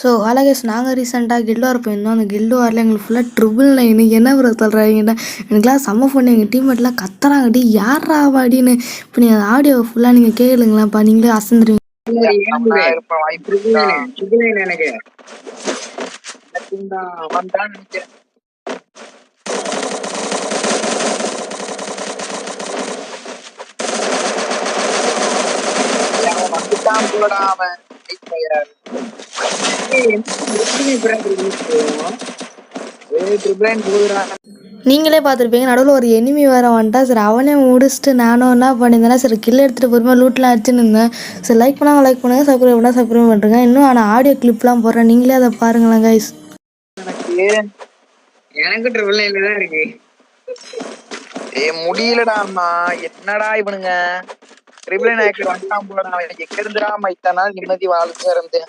So Alagesh நாங்கள் ரீசெண்டாக guild வார் போயிருந்தோம். அந்த கில்டு வாரில் எங்களுக்கு ஃபுல்லாக ட்ரிபிள் நைனு என்ன ப்ரோ சொல்கிறாங்கடா, எனக்குலாம் செம்ம ஃபோன். எங்கள் டீம்மேட்லாம் கத்துறாங்கடி யாரா வாடின்னு. இப்போ நீங்கள் அந்த ஆடியோ ஃபுல்லாக நீங்கள் கேளுங்களாப்பா, நீங்களே அசந்துருவீங்க. நீங்களே பார்த்துருப்பீங்க, நடுவில் ஒரு எனிமி வேறு வந்துட்டா. சரி அவனே முடிச்சுட்டு நானும் என்ன பண்ணியிருந்தேன்னா, சரி கில் எடுத்துகிட்டு பொறுமையாக லூட்லாம் அடிச்சுன்னு இருந்தேன். சரி லைக் பண்ணால் லைக் பண்ணுங்கள், சப்ஸ்கிரைப் பண்ணால் சப்ஸ்கிரைப் பண்ணுறேங்க. இன்னும் ஆனால் ஆடியோ கிளிப்லாம் போடுறேன், நீங்களே அதை பாருங்களேன் கைஸ். எனக்கு ட்ரிபிள் நைன்ல தான் இருக்கு. முடியலடா அண்ணா, என்னடா இவனுங்க ட்ரிபிள் நைன் வந்துட்டான் போலடா. எங்க இருந்துடா இத்தனை நாள் நிம்மதி வாழ்க்கை இருந்து